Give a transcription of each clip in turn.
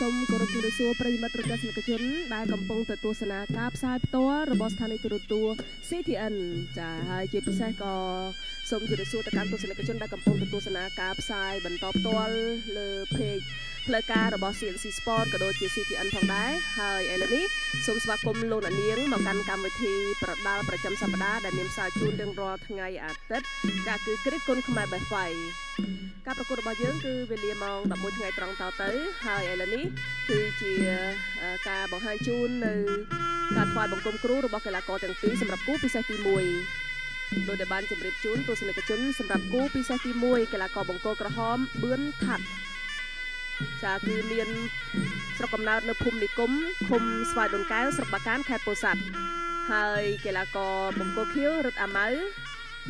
សូមគោរពជំរាបសួរប្រិយមិត្តរដ្ឋាភិបាលជនដែលកំពុងទៅទស្សនាការផ្សាយផ្ទាល់របស់ស្ថានីយទូរទស្សន៍ CTN ចាហើយជាពិសេសក៏សូមជម្រាបសួរទៅកាន់ទស្សនិកជនដែលកំពុងទៅទស្សនាការផ្សាយបន្តផ្ទាល់លើ page ផ្លូវការរបស់ CNC Sport ក៏ដូចជា CTN ផងដែរហើយឥឡូវនេះសូមស្វាគមន៍លោកអ្នកនាងមកកាន់កម្មវិធីប្រដាល់ប្រចាំសប្តាហ៍ដែលមានផ្សាយជូនរៀងរាល់ថ្ងៃអាទិត្យចាគឺគ្រិតគុណខ្មែរបែហ្វៃការប្រកួតរបស់យើងគឺវេលាម៉ោង 11 ថ្ងៃត្រង់តទៅហើយឥឡូវនេះគឺជាការបង្ហាញជូននៅការថ្វាយបង្គំគ្រូរបស់កីឡាករទាំងពីរសម្រាប់គូពិសេសទី1ដោយដែលបានជម្រាបជូនទស្សនិកជនសម្រាប់គូពិសេសទី1កីឡាករបង្គោលក្រហមបឿនថាត់ចាគឺមានស្រុកកំណើតនៅភូមិនិគមឃុំស្វាយដូនកែវស្រុកបាកានខេត្តពោធិ៍សាត់ហើយកីឡាករបង្គោលខៀវរឹតអាម៉ៅ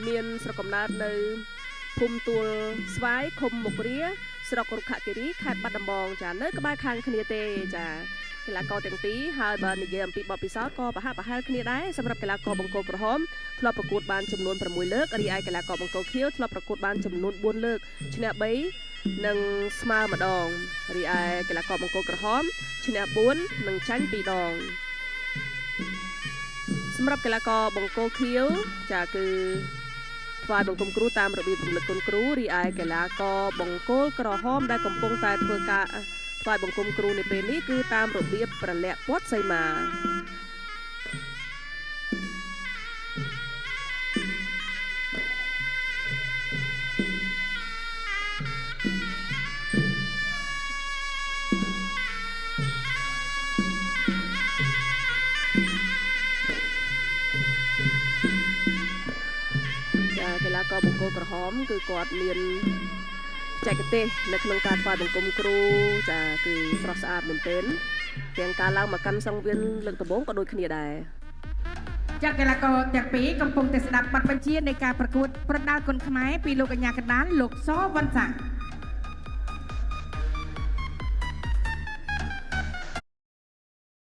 មានស្រុកកំណើតនៅភូមិទួលស្វាយឃុំមុខរាស្រុករុក្ខគិរីខេត្តបាត់ដំបងចានៅក្បែរខាងគ្នាទេចាកីឡាករទាំងពីរហើយបើនិយាយអំពីបទពិសោធន៍ក៏ប្រហាក់ប្រហែលគ្នាដែរសម្រាប់កីឡាករបង្គោលក្រហមធ្លាប់ប្រកួតបានចំនួន6លើករីឯកីឡាករបង្គោលខៀវធ្លាប់ប្រកួតបានចំនួន4លើកឈ្នះ3និងស្មើម្ដងរីឯកីឡាករបង្គោលក្រហមឈ្នះ4និងចាញ់2ដងសម្រាប់កីឡាករបង្គោលខៀវចាគឺថ្វាយបង្គំគ្រូតាមរបៀបរំលឹកគុណគ្រូរីឯកីឡាករបង្គោលក្រហមដែលកំពុងតែធ្វើការថ្វាយបង្គំគ្រូនៅពេលនេះគឺតាមរបៀបប្រលាក់ព័ទ្ធសីមាកីឡាករបង្គោលក្រហមគឺគាត់មានបច្ចេកទេសនៅក្នុងការថ្វាយបង្គំគ្រូចាគឺស្រស់ស្អាតមែនទែនទាំងការឡើងមកកាន់សង្វៀនលើកដំបូងក៏ដូចគ្នាដែរចាកីឡាករទាំងពីរកំពុងតែស្ដាប់បទបញ្ជានៃការប្រកួតប្រដាល់គុណខ្មែរពីលោកកញ្ញាកណ្ដាលលោកសវណ្ណសា